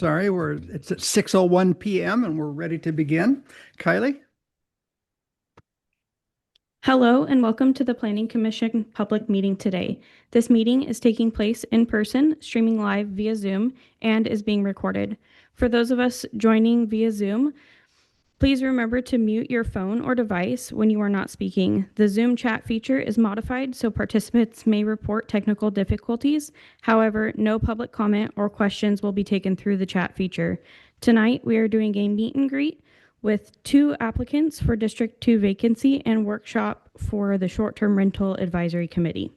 Sorry, it's at 6:01 p.m. and we're ready to begin. Kylie? Hello and welcome to the Planning Commission public meeting today. This meeting is taking place in person, streaming live via Zoom, and is being recorded. For those of us joining via Zoom, please remember to mute your phone or device when you are not speaking. The Zoom chat feature is modified so participants may report technical difficulties. However, no public comment or questions will be taken through the chat feature. Tonight, we are doing a meet and greet with 2 applicants for District 2 vacancy and workshop for the Short-Term Rental Advisory Committee.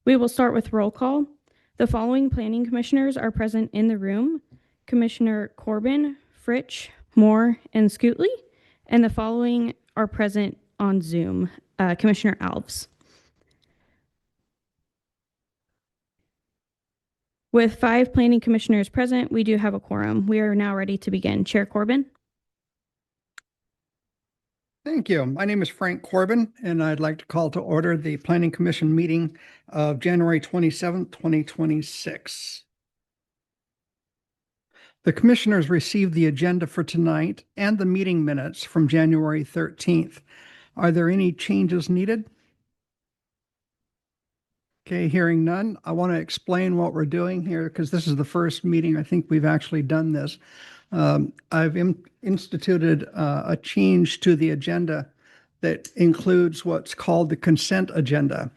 We will start with roll call. The following planning commissioners are present in the room: Commissioner Corbin, Fritsch, Moore, and Scootley, and the following are present on Zoom: Commissioner Alves. With 5 planning commissioners present, we do have a quorum. We are now ready to begin. Chair Corbin. Thank you. My name is Frank Corbin, and I'd like to call to order the Planning Commission meeting of January 27th, 2026. The commissioners received the agenda for tonight and the meeting minutes from January 13th. Are there any changes needed? Okay, hearing none, I want to explain what we're doing here because this is the first meeting I think we've actually done this. I've instituted a change to the agenda that includes what's called the consent agenda.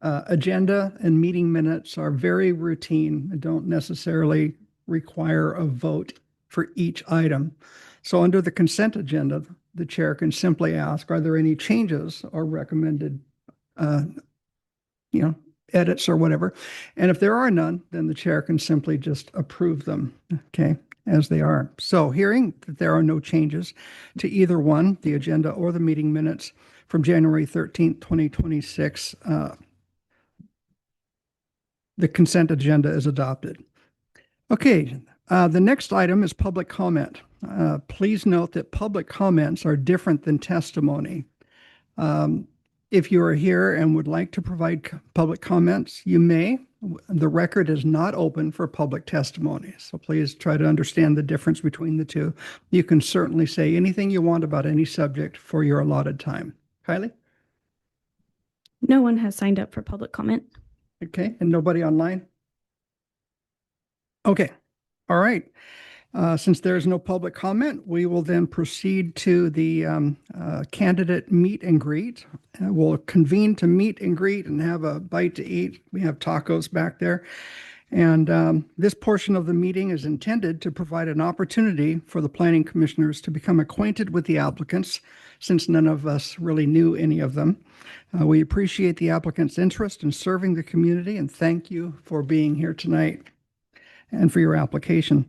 Agenda and meeting minutes are very routine and don't necessarily require a vote for each item. So under the consent agenda, the chair can simply ask, are there any changes or recommended edits or whatever. And if there are none, then the chair can simply just approve them, okay, as they are. So hearing that there are no changes to either one, the agenda or the meeting minutes from January 13th, 2026, the consent agenda is adopted. Okay, the next item is public comment. Please note that public comments are different than testimony. If you are here and would like to provide public comments, you may. The record is not open for public testimony, so please try to understand the difference between the two. You can certainly say anything you want about any subject for your allotted time. Kylie? No one has signed up for public comment. Okay, and nobody online? Okay, all right. Since there's no public comment, we will then proceed to the candidate meet and greet. We'll convene to meet and greet and have a bite to eat. We have tacos back there. And this portion of the meeting is intended to provide an opportunity for the planning commissioners to become acquainted with the applicants, since none of us really knew any of them. We appreciate the applicants' interest in serving the community and thank you for being here tonight and for your application.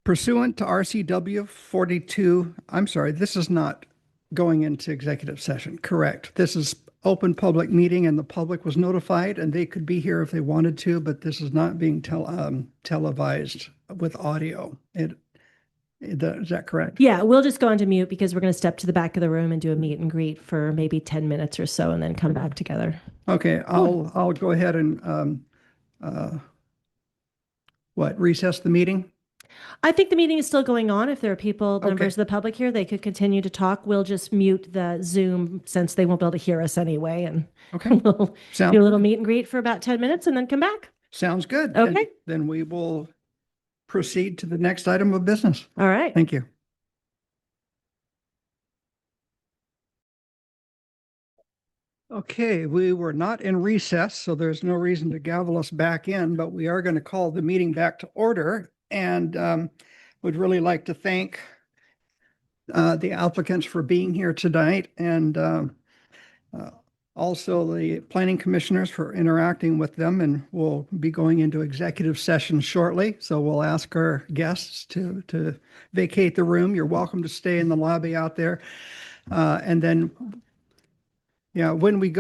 Pursuant to RCW 42, I'm sorry, this is not going into executive session, correct? This is open public meeting and the public was notified and they could be here if they wanted to, but this is not being televised with audio. Is that correct? Yeah, we'll just go into mute because we're going to step to the back of the room and do a meet and greet for maybe 10 minutes or so and then come back together. Okay, I'll go ahead and recess the meeting? I think the meeting is still going on. If there are people, members of the public here, they could continue to talk. We'll just mute the Zoom since they won't be able to hear us anyway. And we'll do a little meet and greet for about 10 minutes and then come back. Sounds good. Okay. Then we will proceed to the next item of business. All right. Thank you. Okay, we were not in recess, so there's no reason to gavel us back in, but we are going to call the meeting back to order. And would really like to thank the applicants for being here tonight and also the planning commissioners for interacting with them. And we'll be going into executive session shortly. So we'll ask our guests to vacate the room. You're welcome to stay in the lobby out there. And then, when we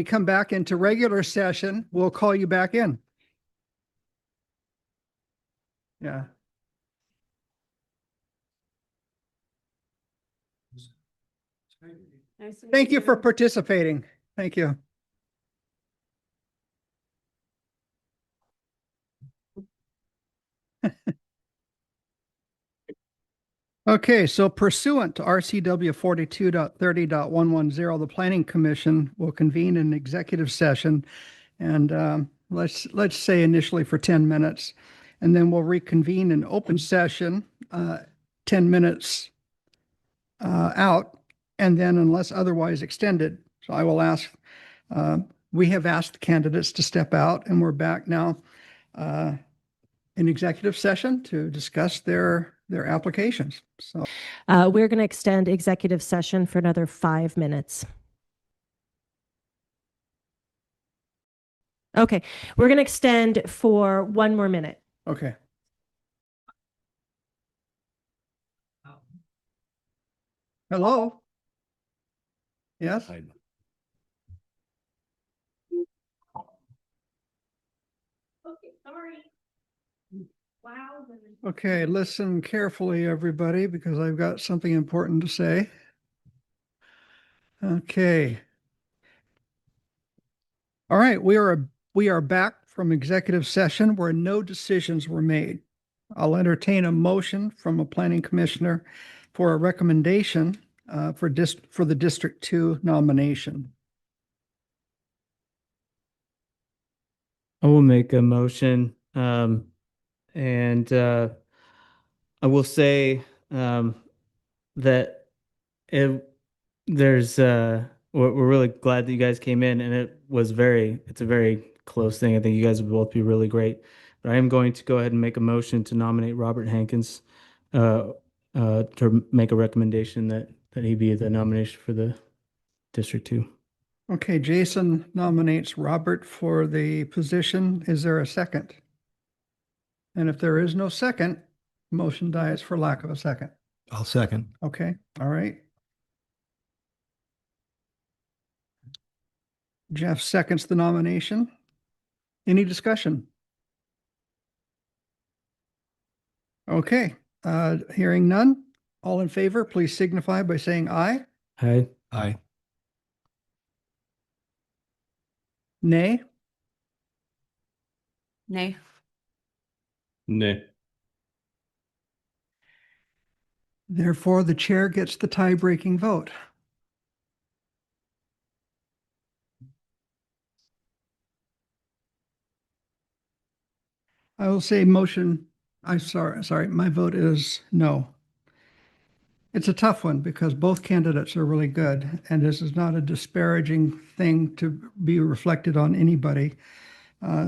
come back into regular session, we'll call you back in. Yeah. Thank you for participating. Thank you. Okay, so pursuant to RCW 42.30.110, the Planning Commission will convene an executive session, and let's say initially for 10 minutes, and then we'll reconvene in open session 10 minutes out, and then unless otherwise extended. So I will ask, we have asked the candidates to step out, and we're back now in executive session to discuss their applications. So We're going to extend executive session for another 5 minutes. Okay, we're going to extend for 1 more minute. okay. Hello? Yes? Okay, sorry. Wow. Okay, listen carefully, everybody, because I've got something important to say. Okay. All right, we are back from executive session where no decisions were made. I'll entertain a motion from a planning commissioner for a recommendation for the District 2 nomination. I will make a motion. And I will say that it there's we're really glad that you guys came in, and it's a very close thing. I think you guys will both be really great. But I am going to go ahead and make a motion to nominate Robert Hankins to make a recommendation that he be the nomination for the District 2. Okay, Jason nominates Robert for the position. Is there a second? And if there is no second, motion dies for lack of a second. I'll second. Okay, all right. Jeff seconds the nomination. Any discussion? Okay, hearing none. All in favor, please signify by saying aye. Aye. Aye. Nay. Nay. Nay. Therefore, the chair gets the tie-breaking vote. I will say motion, sorry, my vote is no. It's a tough one because both candidates are really good, and this is not a disparaging thing to be reflected on anybody.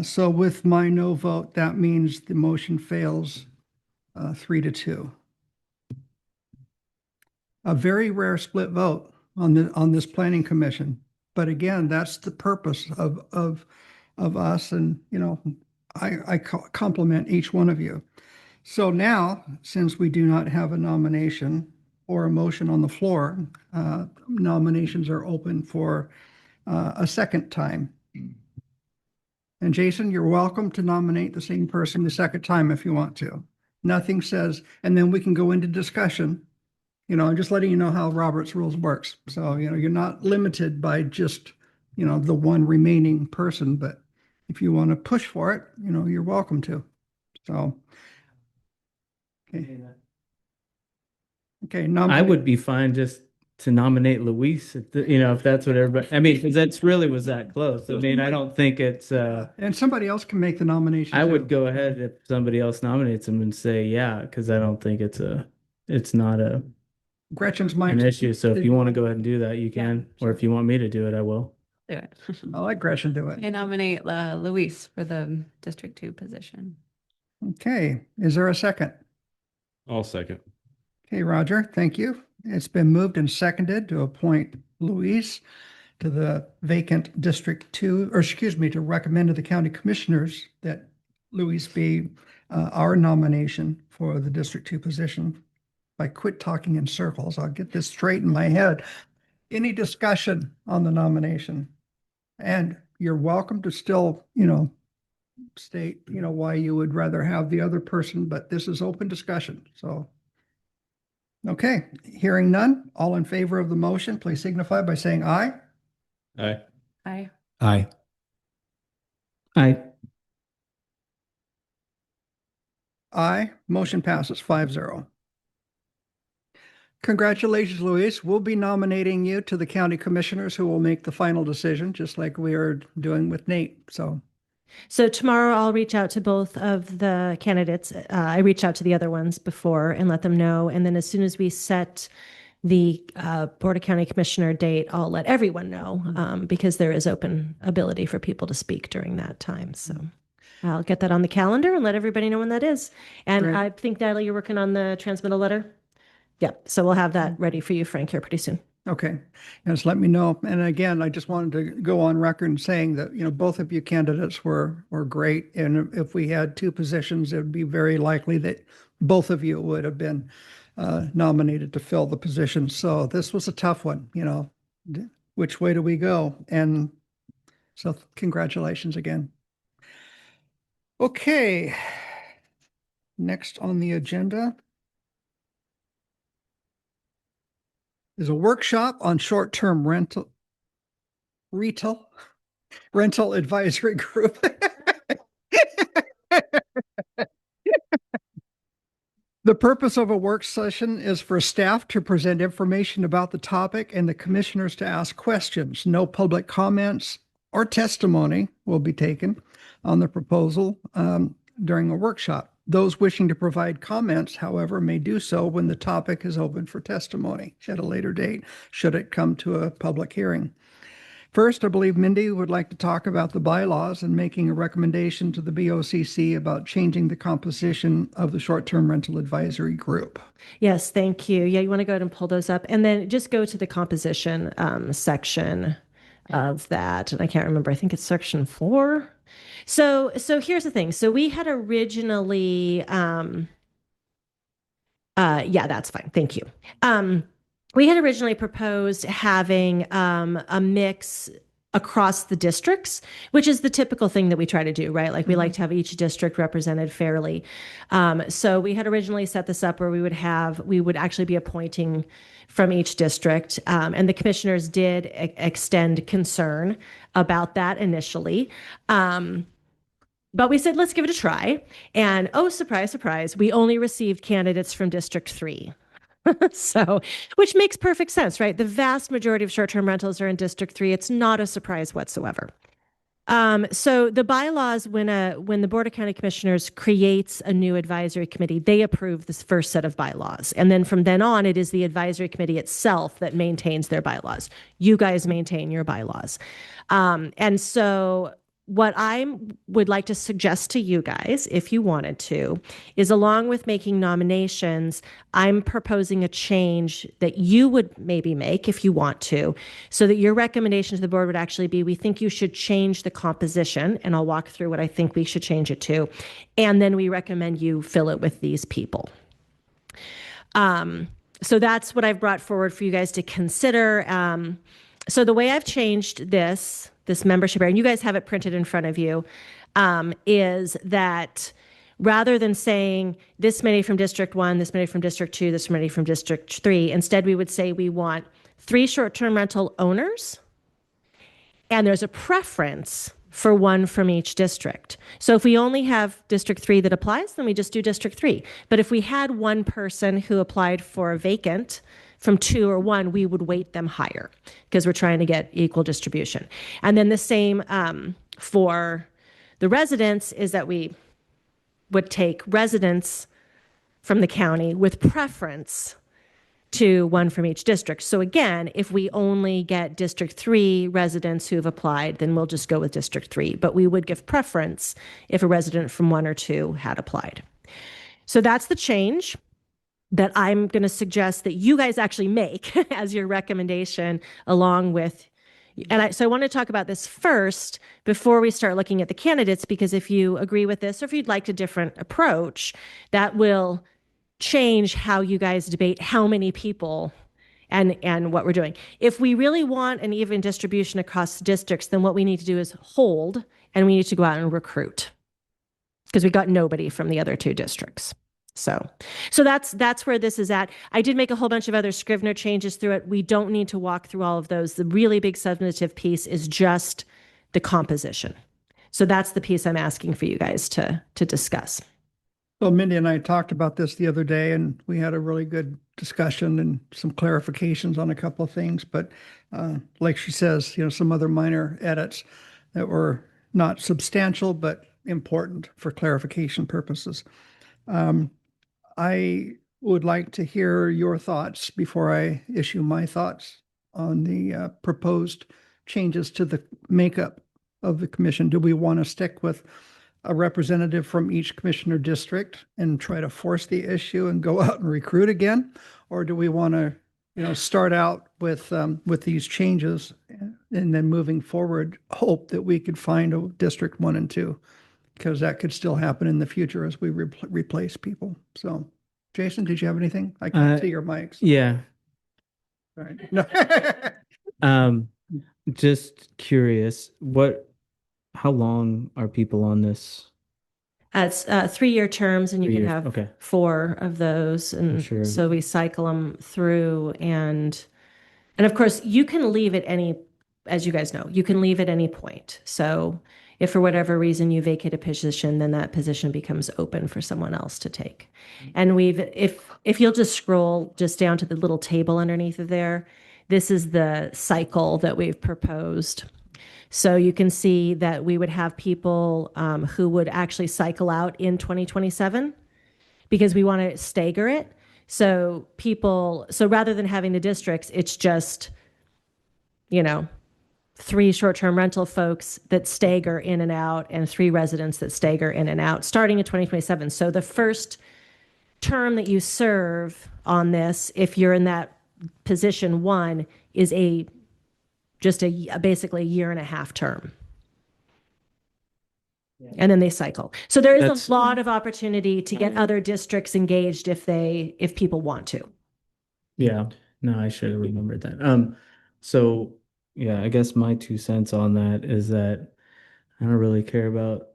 So with my no vote, that means the motion fails 3-2. A very rare split vote on this planning commission. But again, that's the purpose of us, and I compliment each one of you. So now, since we do not have a nomination or a motion on the floor, nominations are open for a second time. And Jason, you're welcome to nominate the same person the second time if you want to. Nothing says, and then we can go into discussion. I'm just letting you know how Robert's rules works. So, you're not limited by just, the one remaining person, but if you want to push for it, you're welcome to. So, okay. Okay, I would be fine just to nominate Luis, if that's what everybody, I mean, because that's really was that close. I mean, I don't think it's, and somebody else can make the nomination I too. would go ahead if somebody else nominates him and say, yeah, because I don't think it's not Gretchen's an mind. issue. So if you want to go ahead and do that, you can, or if you want me to do it, I will. Do it. I'll let Gretchen do it. I nominate Luis for the District 2 position. Okay, is there a second? I'll second. Okay, Roger, thank you. It's been moved and seconded to appoint Luis to the vacant District 2, or excuse me, to recommend to the county commissioners that Luis be our nomination for the District 2 position. If I quit talking in circles, I'll get this straight in my head. Any discussion on the nomination? And you're welcome to still, state, why you would rather have the other person, but this is open discussion, so. Okay, hearing none, all in favor of the motion, please signify by saying aye. Aye. Aye. Aye. Aye. Aye, motion passes 5-0. Congratulations, Luis. We'll be nominating you to the county commissioners who will make the final decision, just like we are doing with Nate. So tomorrow I'll reach out to both of the candidates. I reached out to the other ones before and let them know. And then as soon as we set the Board of County Commissioner date, I'll let everyone know because there is open ability for people to speak during that time. So I'll get that on the calendar and let everybody know when that is. And Great. I think, Natalie, you're working on the transmittal letter? Yep. So we'll have that ready for you, Frank, here pretty soon. Okay, just let me know. And again, I just wanted to go on record and saying that, both of you candidates were great. And if we had two positions, it would be very likely that both of you would have been nominated to fill the position. So this was a tough one, which way do we go? And so congratulations again. Okay, next on the agenda is a workshop on short-term rental advisory group. The purpose of a work session is for staff to present information about the topic and the commissioners to ask questions. No public comments or testimony will be taken on the proposal during a workshop. Those wishing to provide comments, however, may do so when the topic is open for testimony at a later date, should it come to a public hearing. First, I believe Mindy would like to talk about the bylaws and making a recommendation to the BOCC about changing the composition of the short-term rental advisory group. Yes, thank you. Yeah, you want to go ahead and pull those up and then just go to the composition section of that. And I can't remember, I think it's section 4. So here's the thing. So we had originally, yeah, that's fine. Thank you. We had originally proposed having a mix across the districts, which is the typical thing that we try to do, right? Like we like to have each district represented fairly. So we had originally set this up where we would actually be appointing from each district. And the commissioners did extend concern about that initially. But we said, let's give it a try. And oh, surprise, surprise, we only received candidates from District 3. So, which makes perfect sense, right? The vast majority of short-term rentals are in District 3. It's not a surprise whatsoever. So the bylaws, when the Board of County Commissioners creates a new advisory committee, they approve this first set of bylaws. And then from then on, it is the advisory committee itself that maintains their bylaws. You guys maintain your bylaws. And so what I would like to suggest to you guys, if you wanted to, is along with making nominations, I'm proposing a change that you would maybe make if you want to, so that your recommendation to the board would actually be, we think you should change the composition, and I'll walk through what I think we should change it to, and then we recommend you fill it with these people. So that's what I've brought forward for you guys to consider. So the way I've changed this membership area, and you guys have it printed in front of you, is that rather than saying this many from District 1, this many from District 2, this many from District 3, instead we would say we want 3 short-term rental owners, and there's a preference for 1 from each district. So if we only have District 3 that applies, then we just do District 3. But if we had 1 person who applied for a vacant from 2 or 1, we would weight them higher because we're trying to get equal distribution. And then the same for the residents is that we would take residents from the county with preference to 1 from each district. So again, if we only get District 3 residents who have applied, then we'll just go with District 3. But we would give preference if a resident from 1 or 2 had applied. So that's the change that I'm going to suggest that you guys actually make as your recommendation along with, so I want to talk about this first before we start looking at the candidates, because if you agree with this, or if you'd like a different approach, that will change how you guys debate how many people and what we're doing. If we really want an even distribution across districts, then what we need to do is hold, and we need to go out and recruit, because we got nobody from the other 2 districts. So that's where this is at. I did make a whole bunch of other Scrivener changes through it. We don't need to walk through all of those. The really big substantive piece is just the composition. So that's the piece I'm asking for you guys to discuss. Well, Mindy and I talked about this the other day, and we had a really good discussion and some clarifications on a couple of things. But like she says, some other minor edits that were not substantial, but important for clarification purposes. I would like to hear your thoughts before I issue my thoughts on the proposed changes to the makeup of the commission. Do we want to stick with a representative from each commissioner district and try to force the issue and go out and recruit again? Or do we want to, start out with these changes and then moving forward, hope that we could find a District 1 and 2? Because that could still happen in the future as we replace people. So, Jason, did you have anything? I can't see your mics. Yeah. All right. No. Just curious, how long are people on this? It's 3-year terms, and you 3 can years, have okay. 4 of those, and Sure. so we cycle them through, and of course you can leave at as you guys know, you can leave at any point. So if for whatever reason you vacate a position, then that position becomes open for someone else to take. And if you'll just scroll just down to the little table underneath of there, this is the cycle that we've proposed. So you can see that we would have people who would actually cycle out in 2027 because we want to stagger it. So rather than having the districts, it's just, 3 short-term rental folks that stagger in and out and 3 residents that stagger in and out starting in 2027. So the first term that you serve on this, if you're in that position 1, is basically a 1.5-year term. And then they cycle. So there is a lot of opportunity to get other districts engaged if people want to. Yeah, no, I should have remembered that. So yeah, I guess my 2 cents on that is that I don't really care about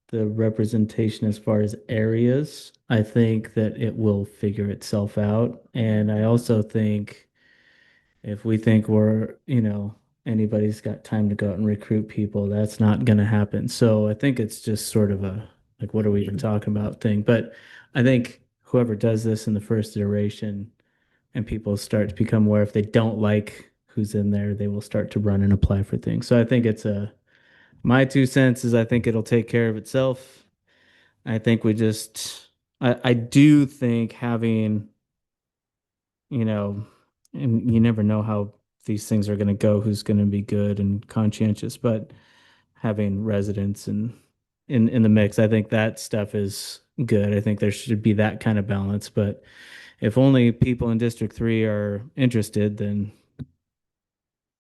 the representation as far as areas. I think that it will figure itself out. And I also think if we think anybody's got time to go out and recruit people, that's not going to happen. So I think it's just sort of a, like, what are we even talking about thing? But I think whoever does this in the first iteration and people start to become aware, if they don't like who's in there, they will start to run and apply for things. So I think my 2 cents is I think it'll take care of itself. I think I do think having, and you never know how these things are going to go, who's going to be good and conscientious, but having residents in the mix, I think that stuff is good. I think there should be that kind of balance, but if only people in District 3 are interested, then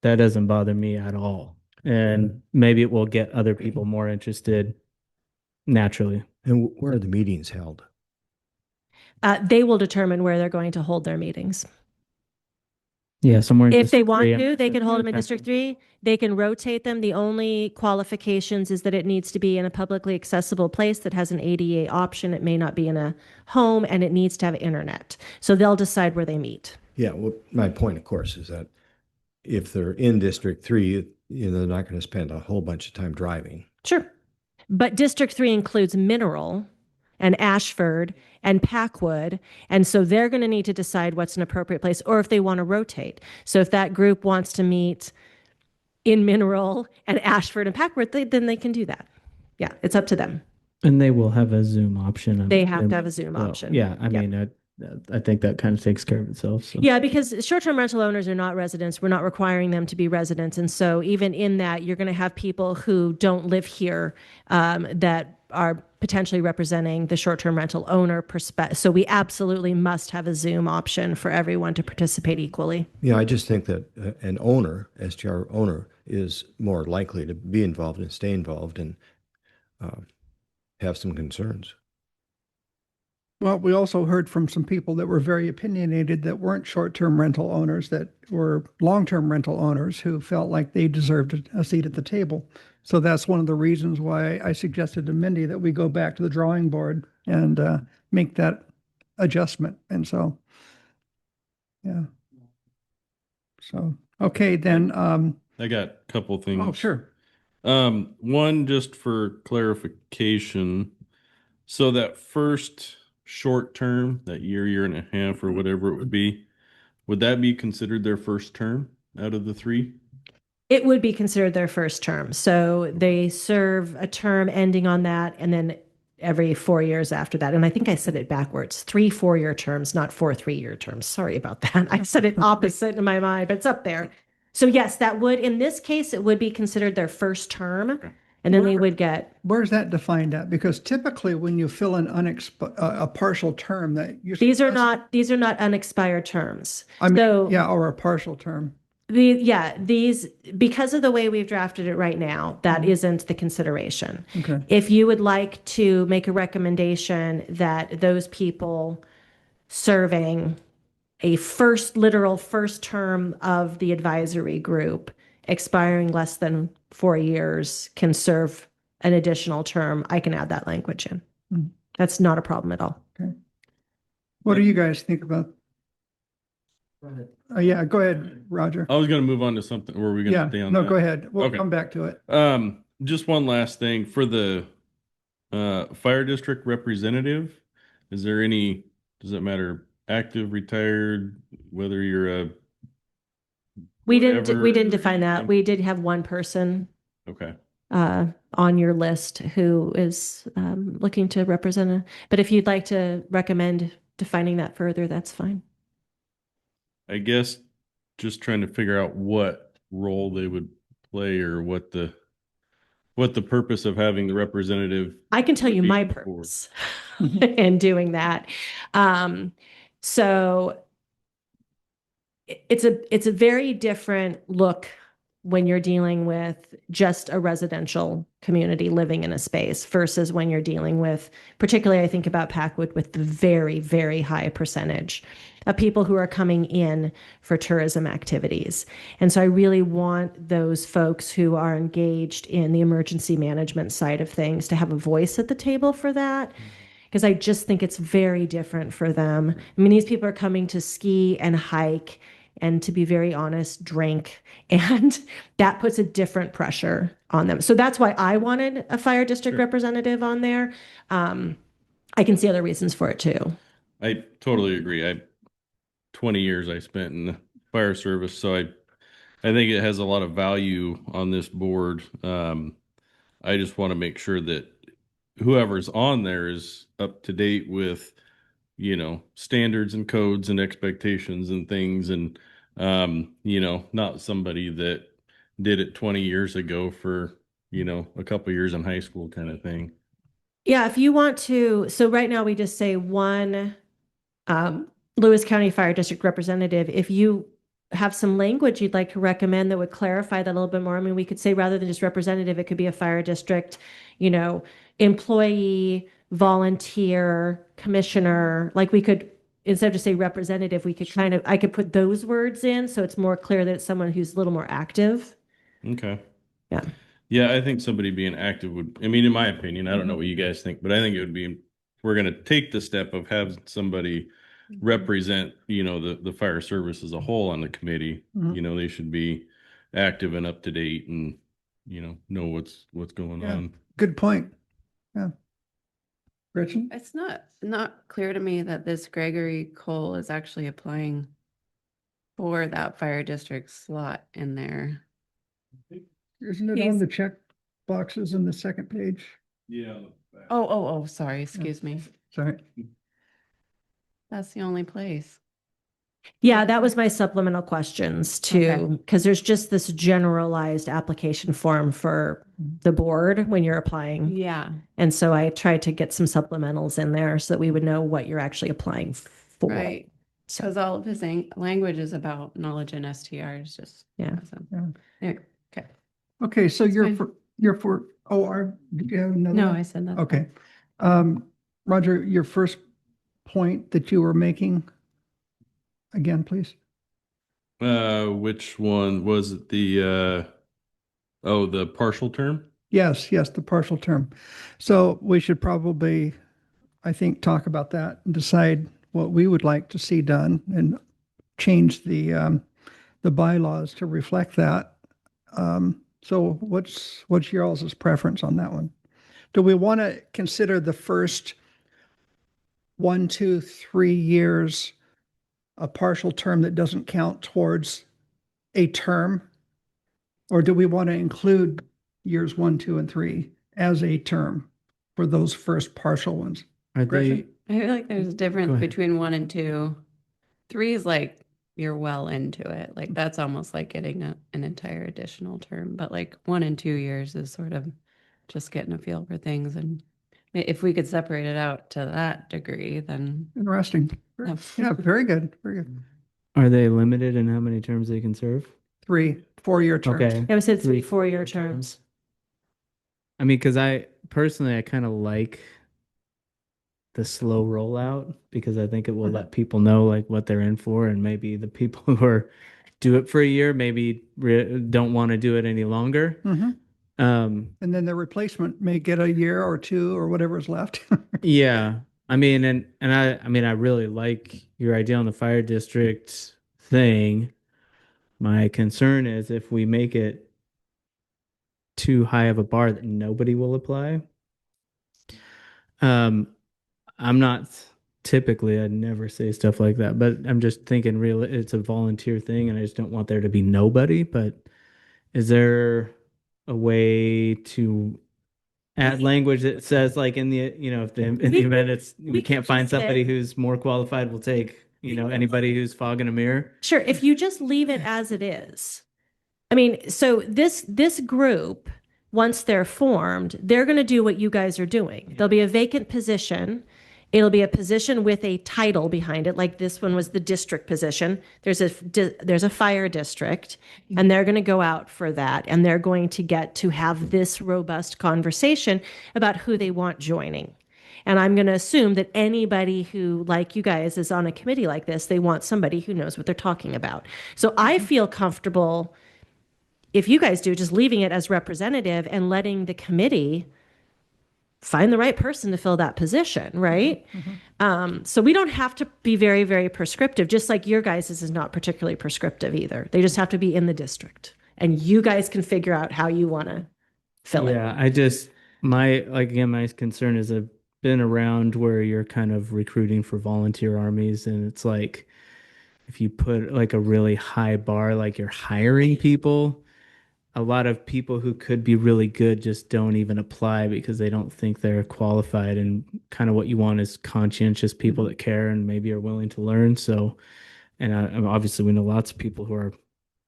that doesn't bother me at all. And maybe it will get other people more interested naturally. And where are the meetings held? They will determine where they're going to hold their meetings. Yeah, somewhere in If they District want 3, to, they can hold them in District 3. They can rotate them. The only qualifications is that it needs to be in a publicly accessible place that has an ADA option. It may not be in a home, and it needs to have internet. So they'll decide where they meet. Yeah, well, my point, of course, is that if they're in District 3, they're not going to spend a whole bunch of time driving. Sure. But District 3 includes Mineral and Ashford and Packwood. And so they're going to need to decide what's an appropriate place, or if they want to rotate. So if that group wants to meet in Mineral and Ashford and Packwood, then they can do that. Yeah, it's up to them. And they will have a Zoom option. They have to have a Zoom option. Yeah, I mean, I think that kind of takes care of itself. So. Yeah, because short-term rental owners are not residents. We're not requiring them to be residents. And so even in that, you're going to have people who don't live here that are potentially representing the short-term rental owner perspective. So we absolutely must have a Zoom option for everyone to participate equally. Yeah, I just think that an owner, STR owner, is more likely to be involved and stay involved and have some concerns. Well, we also heard from some people that were very opinionated that weren't short-term rental owners, that were long-term rental owners who felt like they deserved a seat at the table. So that's one of the reasons why I suggested to Mindy that we go back to the drawing board and make that adjustment. And so, yeah. So, okay, then. I got a couple things. Oh, sure. One, just for clarification, So that first short term, that year and a half or whatever it would that be considered their first term out of the three? It would be considered their first term. So they serve a term ending on that, and then every 4 years after that. And I think I said it backwards, 3 4-year terms, not 4 3-year terms. Sorry about that. I said it opposite in my mind, but it's up there. So yes, that would, in this case, it would be considered their first term. And then they would get, Where's that defined at? Because typically when you fill an a partial term that you. these are not unexpired terms. I mean, So yeah, or a partial term. These, because of the way we've drafted it right now, that isn't the consideration. Okay. If you would like to make a recommendation that those people serving a literal first term of the advisory group, expiring less than 4 years, can serve an additional term, I can add that language in. Mhm. That's not a problem at all. Okay. What do you guys think about? Yeah, go ahead, Roger. I was going to move on to something, or were we going Yeah, to stay on no, that? go ahead. We'll Okay. come back to it. Just one last thing for the fire district representative. Is there any, does it matter, active, retired, whether you're a We whatever? didn't define that. We did have one person Okay. on your list who is looking to represent. But if you'd like to recommend defining that further, that's fine. I guess just trying to figure out what role they would play or what the purpose of having the representative. I can tell you my would be for. purpose in doing that. So it's a very different look when you're dealing with just a residential community living in a space versus when you're dealing with, particularly I think about Packwood, with the very, very high percentage of people who are coming in for tourism activities. And so I really want those folks who are engaged in the emergency management side of things to have a voice at the table for that, because I just think it's very different for them. I mean, these people are coming to ski and hike and, to be very honest, drink. And that puts a different pressure on them. So that's why I wanted a fire district representative on there. I can see other reasons for it too. I totally agree. 20 years I spent in the fire service, so I think it has a lot of value on this board. I just want to make sure that whoever's on there is up to date with, standards and codes and expectations and things, and not somebody that did it 20 years ago for, a couple years in high school kind of thing. Yeah, if you want to, so right now we just say one Lewis County Fire District representative. If you have some language you'd like to recommend that would clarify that a little bit more, I mean, we could say rather than just representative, it could be a fire district, employee, volunteer, commissioner. Like we could, instead of just say representative, we could I could put those words in so it's more clear that it's someone who's a little more active. Okay. Yeah. Yeah, I think somebody being active would, I mean, in my opinion, I don't know what you guys think, but I think it would be, we're going to take the step of having somebody represent, the fire service as a whole on the committee. They should be active and up to date and, know what's going on. Good point. Yeah. Gretchen? It's not clear to me that this Gregory Cole is actually applying for that fire district slot in there. Isn't it on the check boxes in the second page? Yeah. Oh, sorry, excuse me. Sorry. That's the only place. Yeah, that was my supplemental questions too, because there's just this generalized application form for the board when you're applying. Yeah. And so I tried to get some supplementals in there so that we would know what you're actually applying for. Right. Because all of his language is about knowledge and STRs. Just Yeah. awesome. Yeah. Anyway, okay. Okay, so That's you're fine. for did you have another No, one? I said that. Okay. Roger, your first point that you were making again, please. Which one was it? The partial term? Yes, the partial term. So we should probably, I think, talk about that and decide what we would like to see done and change the bylaws to reflect that. So what's your all's preference on that one? Do we want to consider the first 1, 2, 3 years, a partial term that doesn't count towards a term? Or do we want to include years 1, 2, and 3 as a term for those first partial ones? Are they? I feel like there's a Go difference ahead. between 1 and 2. 3 is like you're well into it. Like that's almost like getting an entire additional term. But like 1 and 2 years is sort of just getting a feel for things. And if we could separate it out to that degree, then Interesting. Yeah, very good. Very good. Are they limited in how many terms they can serve? 3 4-year terms. Okay. I would say 3 Three 4-year terms. I mean, because I personally, I kind of like the slow rollout because I think it will let people know like what they're in for, and maybe the people who are do it for a year maybe don't want to do it any longer. Mhm. And then the replacement may get a year or 2 or whatever is left. Yeah, I mean, I mean, I really like your idea on the fire district thing. My concern is if we make it too high of a bar that nobody will apply. Um, I'm not typically, I'd never say stuff like that, but I'm just thinking real, it's a volunteer thing and I just don't want there to be nobody. But is there a way to add language that says like in the, if the, in the event we can't find somebody who's more qualified, we'll take, anybody who's fogging a mirror? Sure. If you just leave it as it is. I mean, so this group, once they're formed, they're going to do what you guys are doing. There'll be a vacant position. It'll be a position with a title behind it, like this one was the district position. There's a fire district, and they're going to go out for that, and they're going to get to have this robust conversation about who they want joining. And I'm going to assume that anybody who, like you guys, is on a committee like this, they want somebody who knows what they're talking about. So I feel comfortable, if you guys do, just leaving it as representative and letting the committee find the right person to fill that position, right? So we don't have to be very, very prescriptive, just like your guys' is not particularly prescriptive either. They just have to be in the district. And you guys can figure out how you want to fill it. Yeah, I just, my concern is I've been around where you're kind of recruiting for volunteer armies, and it's like, if you put like a really high bar, like you're hiring people, a lot of people who could be really good just don't even apply because they don't think they're qualified. And kind of what you want is conscientious people that care and maybe are willing to learn. So, and obviously we know lots of people who are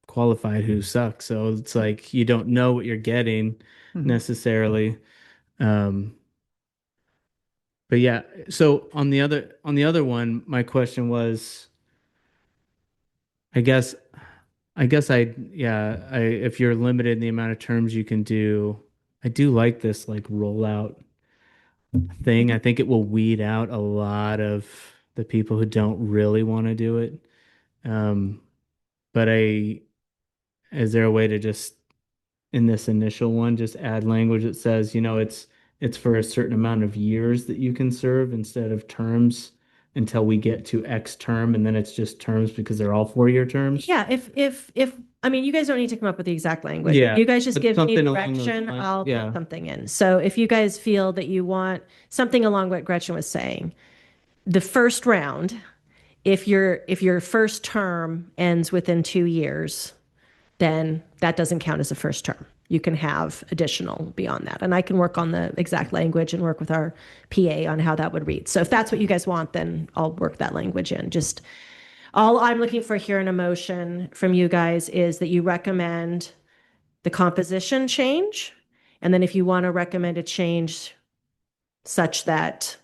qualified who suck. So it's like you don't know what you're getting necessarily. But yeah, so on the other one, my question was, I guess if you're limited in the amount of terms you can do, I do like this like rollout thing. I think it will weed out a lot of the people who don't really want to do it. But is there a way to just in this initial one just add language that says, it's for a certain amount of years that you can serve instead of terms until we get to X term, and then it's just terms because they're all 4-year terms? Yeah, if I mean, you guys don't need to come up with the exact language. Yeah, You guys just but give me something along those direction, lines. I'll Yeah. put something in. So if you guys feel that you want something along what Gretchen was saying, the first round, if your first term ends within 2 years, then that doesn't count as a first term. You can have additional beyond that. And I can work on the exact language and work with our PA on how that would read. So if that's what you guys want, then I'll work that language in. Just all I'm looking for here in a motion from you guys is that you recommend the composition change. And then if you want to recommend a change such that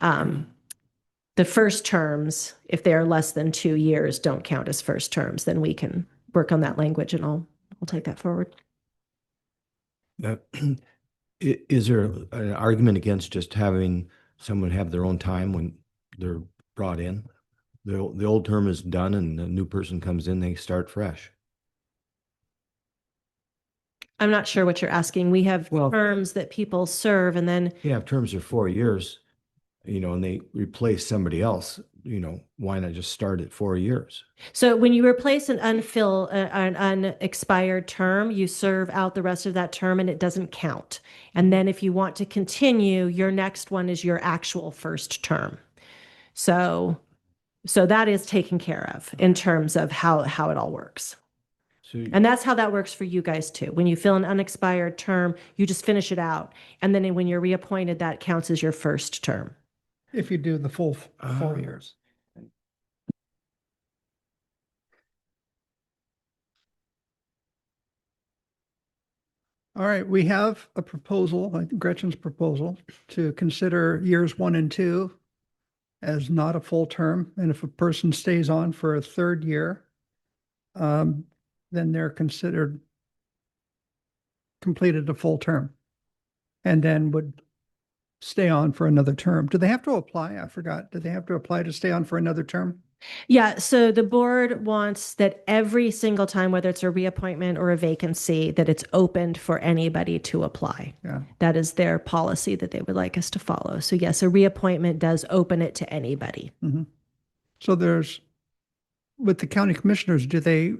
the first terms, if they are less than 2 years, don't count as first terms, then we can work on that language and I'll take that forward. Is there an argument against just having someone have their own time when they're brought in? The old term is done and the new person comes in, they start fresh. I'm not sure what you're asking. We have Well- terms that people serve and then Yeah, if terms are 4 years, and they replace somebody else, why not just start at 4 years? so when you replace an unexpired term, you serve out the rest of that term and it doesn't count. And then if you want to continue, your next one is your actual first term. So, so that is taken care of in terms of how it all works. So And that's how that works for you guys too. When you fill an unexpired term, you just finish it out. And then when you're reappointed, that counts as your first term. If you do the full 4 years. All right, we have a proposal, like Gretchen's proposal, to consider years 1 and 2 as not a full term. And if a person stays on for a third year, then they're considered completed a full term and then would stay on for another term. Do they have to apply? I forgot. Do they have to apply to stay on for another term? Yeah, so the board wants that every single time, whether it's a reappointment or a vacancy, that it's opened for anybody to apply. Yeah. That is their policy that they would like us to follow. So yes, a reappointment does open it to anybody. Mm-hmm. So there's, with the county commissioners, do they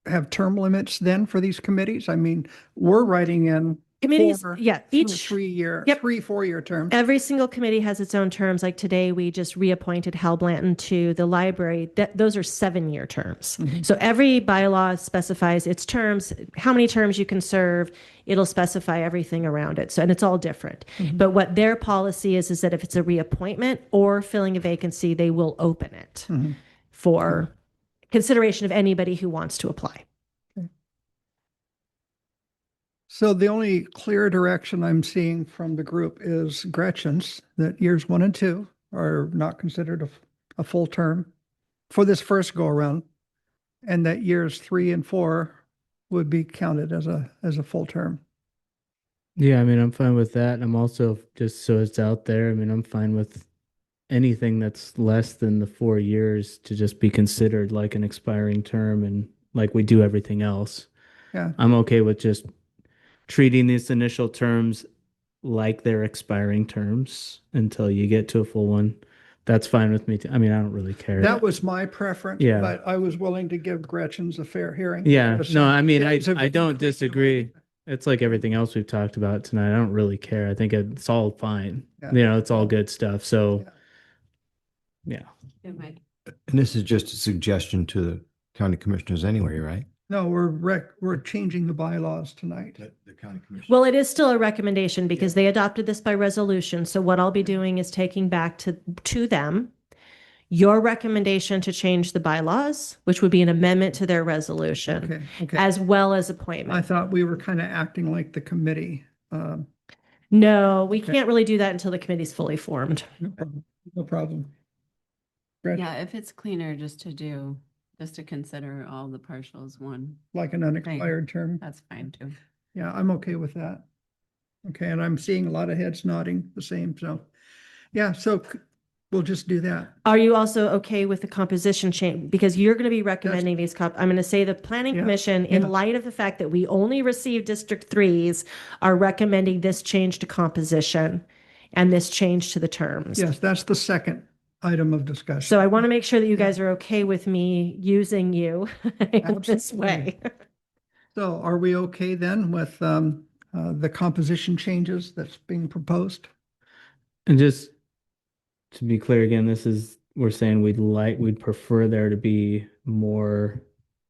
have term limits then for these committees? I mean, we're writing in Committees, four, yeah, each 3 Yep. 4 year terms. Every single committee has its own terms. Like today, we just reappointed Hal Blanton to the library. Those are 7-year terms. Mm-hmm. So every bylaw specifies its terms, how many terms you can serve. It'll specify everything around it. So, and it's all different. Mm-hmm. But what their policy is that if it's a reappointment or filling a vacancy, they will open it Mm-hmm. for consideration of anybody who wants to apply. So the only clear direction I'm seeing from the group is Gretchen's, that years 1 and 2 are not considered a full term for this first go around, and that years 3 and 4 would be counted as a full term. Yeah, I mean, I'm fine with that. I'm also, just so it's out there, I mean, I'm fine with anything that's less than the 4 years to just be considered like an expiring term and like we do everything else. Yeah. I'm okay with just treating these initial terms like they're expiring terms until you get to a full one. That's fine with me too. I mean, I don't really care. That was my preference, Yeah. but I was willing to give Gretchen's a fair hearing. Yeah, no, I mean, It's a- I don't disagree. It's like everything else we've talked about tonight. I don't really care. I think it's all fine. Yeah. You know, it's all good stuff. So, yeah. And this is just a suggestion to the county commissioners anyway, right? No, we're changing the bylaws tonight. The county commissioners. Well, it is still a recommendation because they adopted this by resolution. So what I'll be doing is taking back to them your recommendation to change the bylaws, which would be an amendment to their resolution, Okay. as well as I appointment. thought we were kind of acting like the committee. No, we can't really do that until the committee's fully formed. No problem. No problem. Gretchen, Yeah, if it's cleaner just to consider all the partials one, like an unexpired term. that's fine too. Yeah, I'm okay with that. Okay, and I'm seeing a lot of heads nodding the same, so, yeah, so we'll just do that. Are you also okay with the composition change? Because you're going to be recommending these I'm going to say the planning Yeah, commission, yeah. in light of the fact that we only received District 3s, are recommending this change to composition and this change to the terms. Yes, that's the second item of discussion. So I want to make sure that you guys are okay with me using you in this way. So are we okay then with the composition changes that's being proposed? And just to be clear again, we're saying we'd prefer there to be more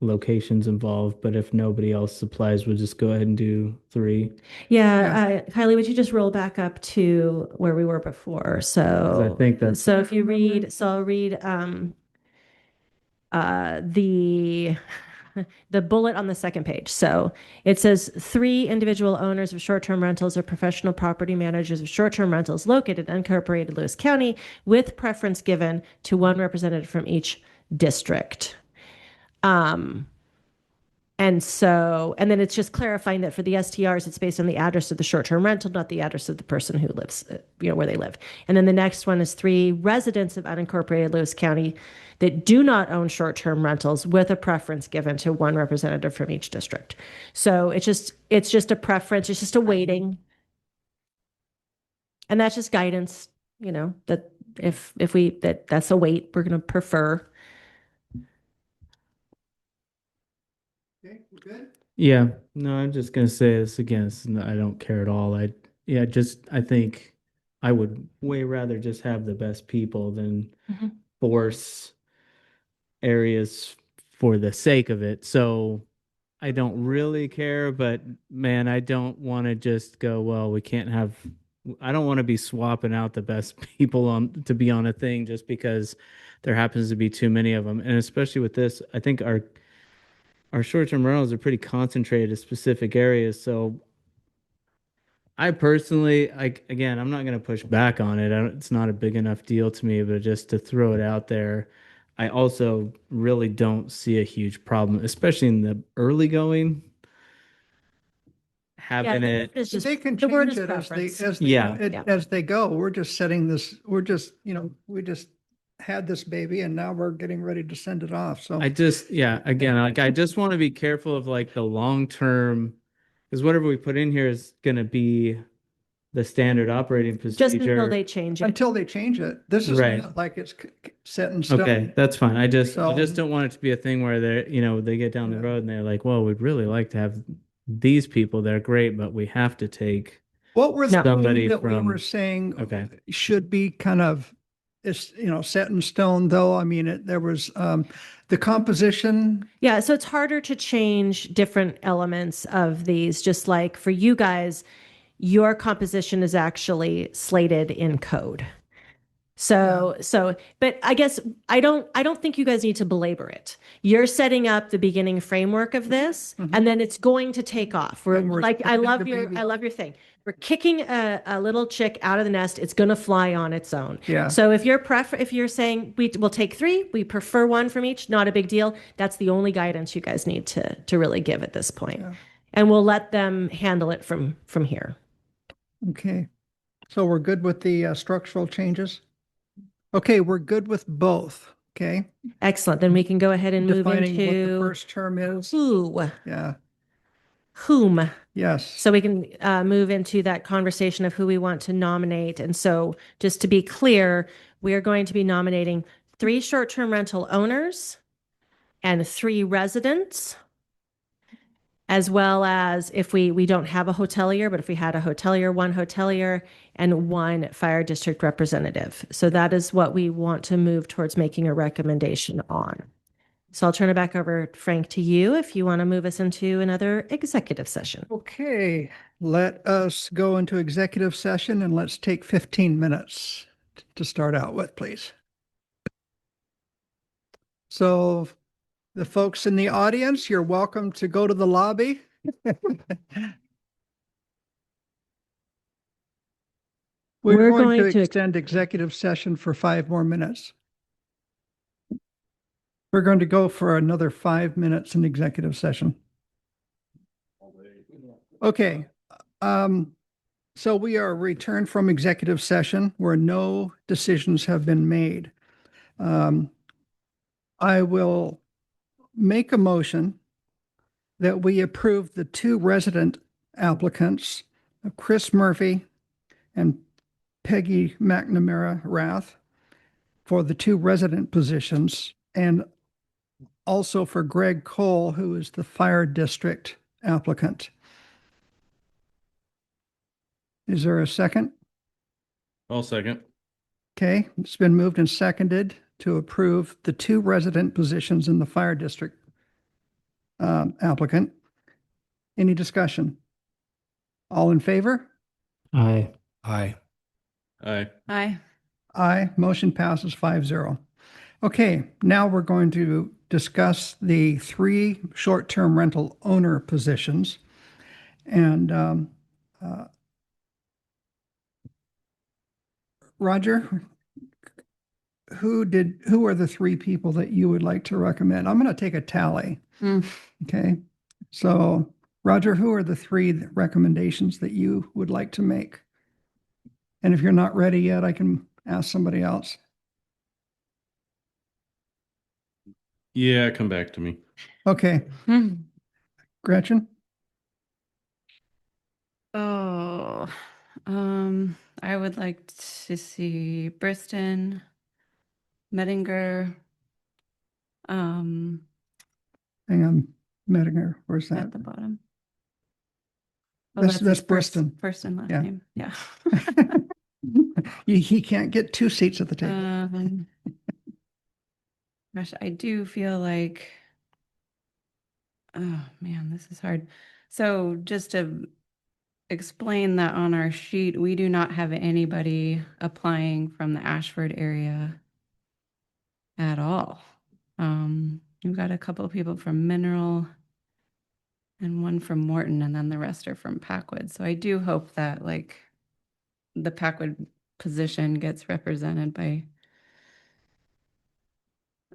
locations involved, but if nobody else applies, we'll just go ahead and do 3. Yeah, Kylie, would you just roll back up to where we were before? 'Cause So I think that's So if you read, so I'll read the the bullet on the second page. So it says 3 individual owners of short-term rentals or professional property managers of short-term rentals located in unincorporated Lewis County, with preference given to 1 representative from each district. And then it's just clarifying that for the STRs, it's based on the address of the short-term rental, not the address of the person who lives, where they live. And then the next one is 3 residents of unincorporated Lewis County that do not own short-term rentals, with a preference given to 1 representative from each district. So it's just a preference. It's just a weighting. And that's just guidance, that that's a weight we're going to prefer. Okay, we're good? Yeah, no, I'm just gonna say this again. I don't care at all. I think I would way rather just have the best people than Mhm. force areas for the sake of it. So I don't really care, but man, I don't want to just go, well, we can't have, I don't want to be swapping out the best people on to be on a thing just because there happens to be too many of them. And especially with this, I think our short-term rentals are pretty concentrated to specific areas. So I personally, again, I'm not going to push back on it. It's not a big enough deal to me, but just to throw it out there, I also really don't see a huge problem, especially in the early going, having it. It's just, They can the word change is it preference. Yeah. as they go. We're just setting this, we're just, we just had this baby and now we're getting ready to send it off. So Yeah, again, like I just want to be careful of like the long term, because whatever we put in here is going to be the standard operating Just until procedure. they change it. until they change it, this is Right. not like it's set in stone. Okay, that's fine. I just So- don't want it to be a thing where they get down the Yeah. road and they're like, well, we'd really like to have these people. They're great, but we have to take What were the somebody things that we from- were saying Okay. should be kind of, set in stone though? I mean, there was, the composition. Yeah, so it's harder to change different elements of these, just like for you guys, your composition is actually slated in code. But I guess I don't think you guys need to belabor it. You're setting up the beginning framework of this, and then it's going to take off. And we're I putting love the your baby- thing. We're kicking a little chick out of the nest. It's going to fly on its own. Yeah. So if you're saying we'll take 3, we prefer 1 from each, not a big deal. That's the only guidance you guys need to really give at this point. Yeah. And we'll let them handle it from here. Okay. So we're good with the structural changes? Okay, we're good with both. Okay. Excellent. Then we can go ahead and move Defining what the into first term is. who, Yeah. whom. Yes. So we can move into that conversation of who we want to nominate. And so just to be clear, we are going to be nominating 3 short-term rental owners and 3 residents, as well as if we don't have a hotelier, but if we had a hotelier, 1 hotelier and 1 fire district representative. So that is what we want to move towards making a recommendation on. So I'll turn it back over, Frank, to you if you want to move us into another executive session. Okay, let us go into executive session and let's take 15 minutes to start out with, please. So the folks in the audience, you're welcome to go to the lobby. We're going to extend executive session for 5 more minutes. We're going to go for another 5 minutes in executive session. Okay. So we are returned from executive session where no decisions have been made. I will make a motion that we approve the 2 resident applicants, Chris Murphy and Peggy McNamara Rath, for the 2 resident positions, and also for Greg Cole, who is the fire district applicant. Is there a second? I'll second. Okay, it's been moved and seconded to approve the 2 resident positions in the fire district applicant. Any discussion? All in favor? Aye. Aye. Aye. Aye. Aye. Motion passes 5-0. Okay, now we're going to discuss the 3 short-term rental owner positions. And Roger, who are the 3 people that you would like to recommend? I'm going to take a tally. Okay. So Roger, who are the 3 recommendations that you would like to make? And if you're not ready yet, I can ask somebody else. Yeah, come back to me. Okay. Gretchen? Oh, I would like to see Briston, Mettinger, Hang on, Medinger, where's that? at the bottom. Oh, That's his Briston. First and last Yeah. name. Yeah. He can't get two seats at the table. Gosh, I do feel like, oh man, this is hard. So just to explain that on our sheet, we do not have anybody applying from the Ashford area at all. We've got a couple of people from Mineral and one from Morton, and then the rest are from Packwood. So I do hope that like the Packwood position gets represented by,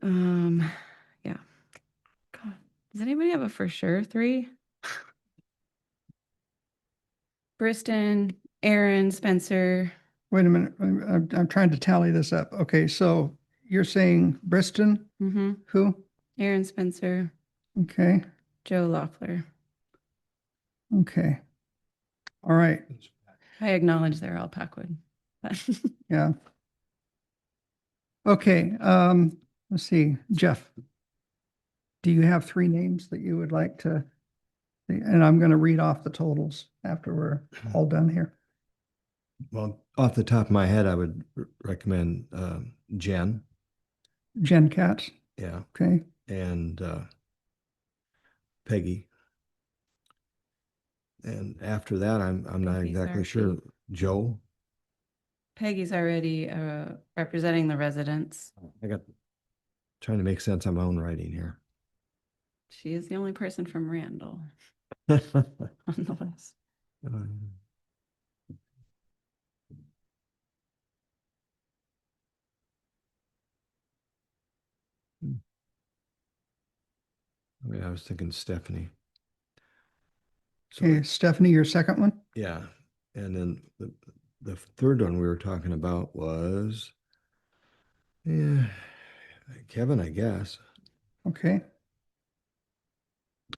yeah. God, does anybody have a for sure 3? Briston, Aaron, Spencer. Wait a minute. I'm trying to tally this up. Okay, so you're saying Briston? Mm-hmm. Who? Aaron Spencer, Okay, Joe Loeffler. okay. All right, I acknowledge they're all Packwood. But yeah. Okay, let's see. Jeff, do you have 3 names that you would like to? And I'm going to read off the totals after we're all done here. Well, off the top of my head, I would recommend Jen. Jen Katz, Yeah. okay. And Peggy. And after that, I'm not Peggy's exactly already- sure. Joe. Peggy's already representing the residents. I got trying to make sense of my own writing here. She is the only person from Randall on the list. I was thinking Stephanie. So, Okay, Stephanie, your second one? yeah. And then the third one we were talking about was, yeah, Kevin, I guess. Okay.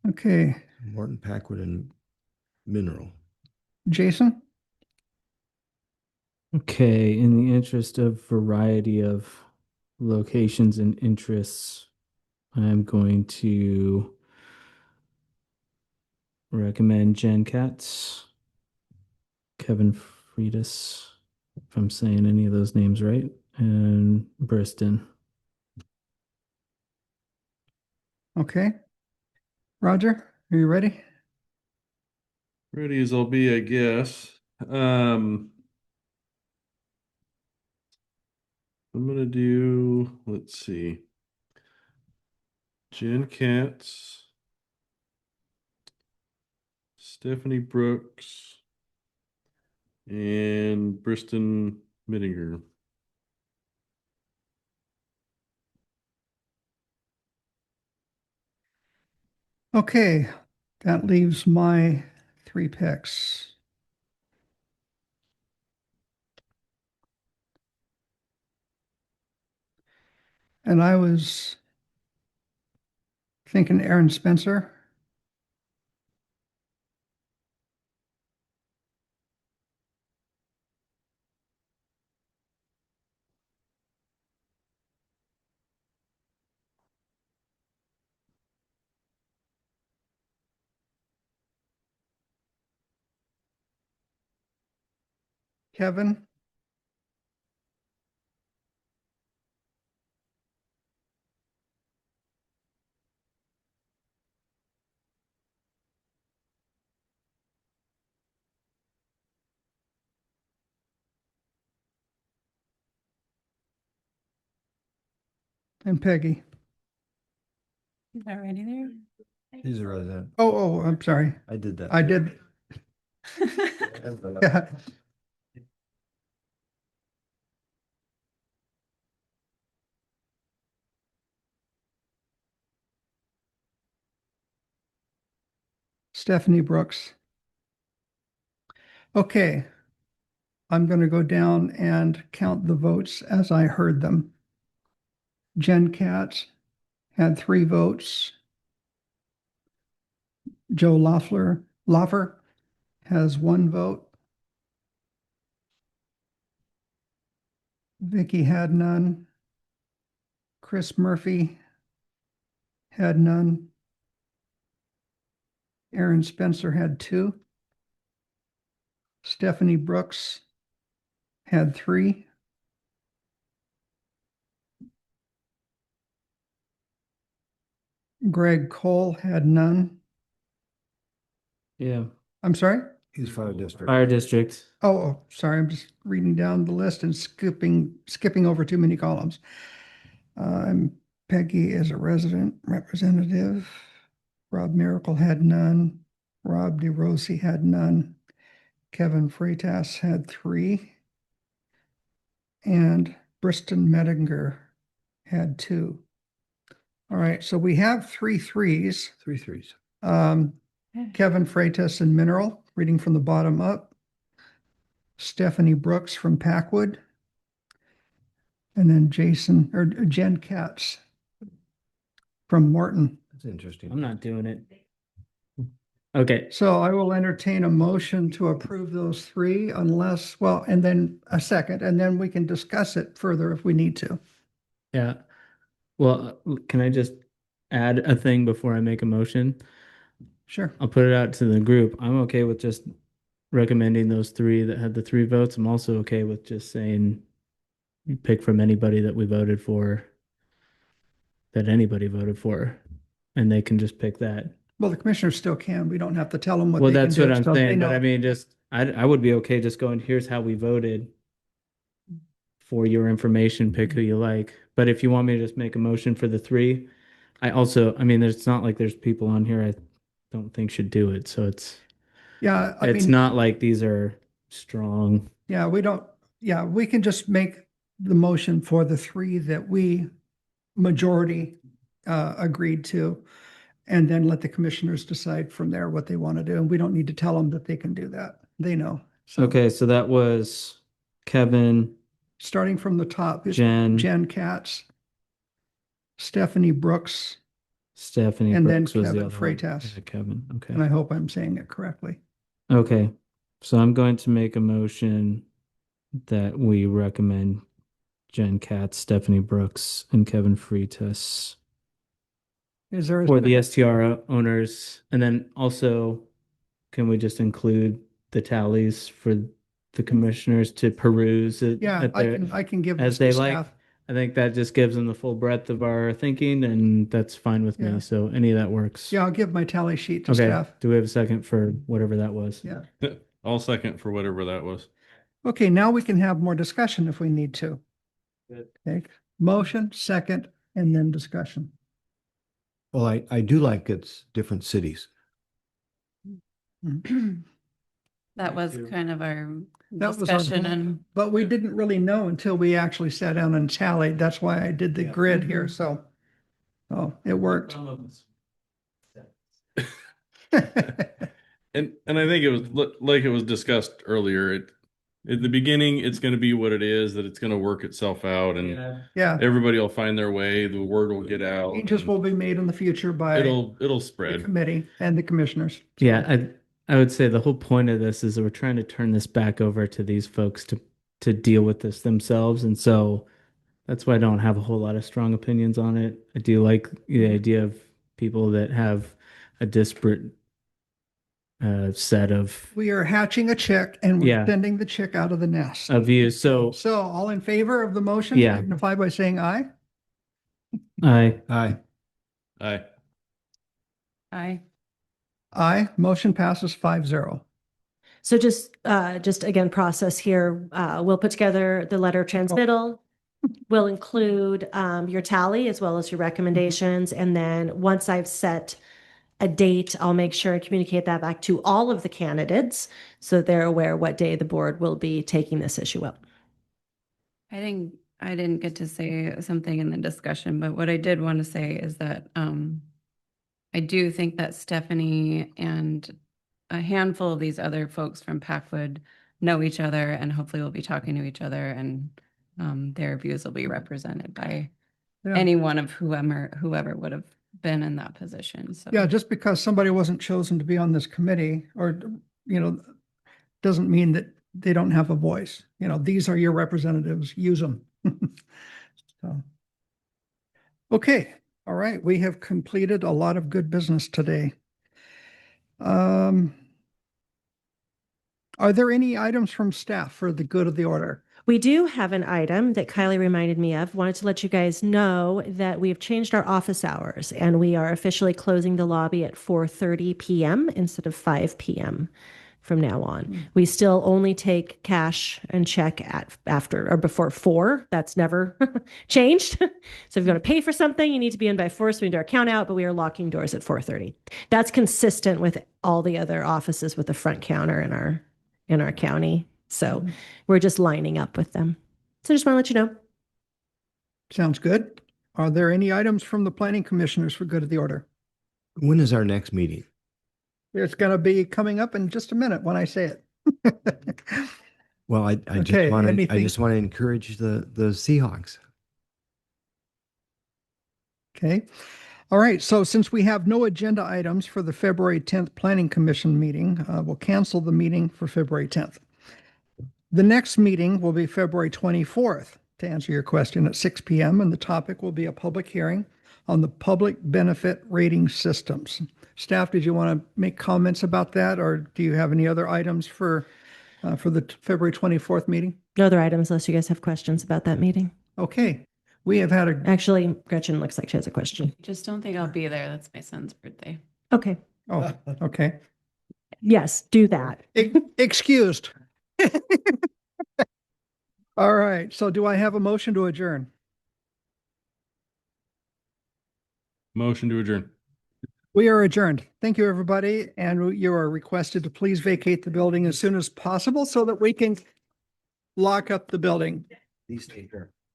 Okay, Morton, Packwood, and Mineral. Jason? Okay, in the interest of variety of locations and interests, I'm going to recommend Jen Katz, Kevin Freitas, if I'm saying any of those names right, and Briston. Okay. Roger, are you ready? Ready as I'll be, I guess. I'm gonna do, let's see. Jen Katz, Stephanie Brooks, and Briston Mittinger. Okay, that leaves my 3 picks. And I was thinking Aaron Spencer. Kevin. And Peggy. Is that ready there? He's a resident. Oh, I'm sorry. I did that. I did. Yeah. Stephanie Brooks. Okay. I'm going to go down and count the votes as I heard them. Jen Katz had 3 votes. Joe Loeffler has 1 vote. Vicky had none. Chris Murphy had none. Aaron Spencer had 2. Stephanie Brooks had 3. Greg Cole had none. Yeah. I'm sorry? He's fire district. Fire district. Oh, sorry, I'm just reading down the list and skipping over too many columns. Peggy is a resident representative. Rob Miracle had none. Rob DeRosi had none. Kevin Freitas had 3. And Briston Medinger had 2. All right, so we have 3 threes. 3 threes. Kevin Freitas and Mineral, reading from the bottom up. Stephanie Brooks from Packwood. And then Jen Katz from Morton. That's interesting. I'm not doing it. Okay. So I will entertain a motion to approve those 3 unless, well, and then a second, and then we can discuss it further if we need to. Yeah. Well, can I just add a thing before I make a motion? Sure. I'll put it out to the group. I'm okay with just recommending those 3 that had the 3 votes. I'm also okay with just saying you pick from anybody that we voted for, that anybody voted for, and they can just pick that. Well, the commissioners still can. We don't have to tell them what Well, they can that's do. what I'm so they saying, but know. I mean, just, I would be okay just going, here's how we voted. For your information, pick who you like. But if you want me to just make a motion for the 3, I mean, it's not like there's people on here I don't think should do it. So it's it's not like these are strong. Yeah, we can just make the motion for the 3 that we majority agreed to, and then let the commissioners decide from there what they want to do. And we don't need to tell them that they can do that. They know. So Okay, so that was Kevin, starting from the top is Jen, Jen Katz, Stephanie Brooks, Stephanie and then Brooks was the Kevin other one. Freitas. Yeah, Kevin. Okay. And I hope I'm saying it correctly. Okay. So I'm going to make a motion that we recommend Jen Katz, Stephanie Brooks, and Kevin Freitas Is there for the STR owners. And then also, can we just include the tallies for the commissioners to peruse it? Yeah, I can give as this to they like. staff. I think that just gives them the full breadth of our thinking, and that's fine with Yeah. me. So any of that works. Yeah, I'll give my tally sheet to Okay. staff. Do we have a second for whatever that was? Yeah. I'll second for whatever that was. Okay, now we can have more discussion if we need to. Good. Okay, motion, second, and then discussion. Well, I do like it's different cities. That was too. kind of our That was our discussion goal. and But we didn't really know until we actually sat down and tallied. That's why I did the grid here, so. Oh, it worked. And I think it was like it was discussed earlier. At the beginning, it's going to be what it is, that it's going to work itself out, and Yeah, everybody will find their way. The word will get out. changes will be made in the future by It'll the spread. committee and the commissioners. Yeah, I would say the whole point of this is that we're trying to turn this back over to these folks to deal with this themselves. And so that's why I don't have a whole lot of strong opinions on it. I do like the idea of people that have a disparate set of We are hatching a chick and we're sending the chick out of the nest. views. So all in favor of the motion, Yeah. signify by saying aye. I Aye. Aye. I Aye, motion passes 5-0. So just again, process here, we'll put together the letter of transmittal. We'll include your tally as well as your recommendations. And then once I've set a date, I'll make sure and communicate that back to all of the candidates so they're aware what day the board will be taking this issue up. I think I didn't get to say something in the discussion, but what I did want to say is that I do think that Stephanie and a handful of these other folks from Packwood know each other and hopefully will be talking to each other, and their views will be represented by any one of whoever would have been in that position. So Yeah, just because somebody wasn't chosen to be on this committee or, doesn't mean that they don't have a voice. These are your representatives, use them. So, okay, all right, we have completed a lot of good business today. Are there any items from staff for the good of the order? We do have an item that Kylie reminded me of. Wanted to let you guys know that we've changed our office hours and we are officially closing the lobby at 4:30 p.m. instead of 5 p.m. from now on. We still only take cash and check at after or before 4. That's never changed. So if you want to pay for something, you need to be in by 4, so we need our count out, but we are locking doors at 4:30. That's consistent with all the other offices with the front counter in our county. So we're just lining up with them. So just want to let you know. Sounds good. Are there any items from the planning commissioners for good of the order? When is our next meeting? It's going to be coming up in just a minute when I say it. Well, I Okay, just want to encourage the Seahawks. Okay. All right. So since we have no agenda items for the February 10th Planning Commission meeting, we'll cancel the meeting for February 10th. The next meeting will be February 24th, to answer your question, at 6 p.m. And the topic will be a public hearing on the public benefit rating systems. Staff, did you want to make comments about that, or do you have any other items for the February 24th meeting? No other items unless you guys have questions about that meeting. Okay. We have had a Actually, Gretchen looks like she has a question. Just don't think I'll be there. That's my son's birthday. Okay. Oh, okay. Yes, do that. Excused. All right. So do I have a motion to adjourn? Motion to adjourn. We are adjourned. Thank you, everybody. And you are requested to please vacate the building as soon as possible so that we can lock up the building. Please take care.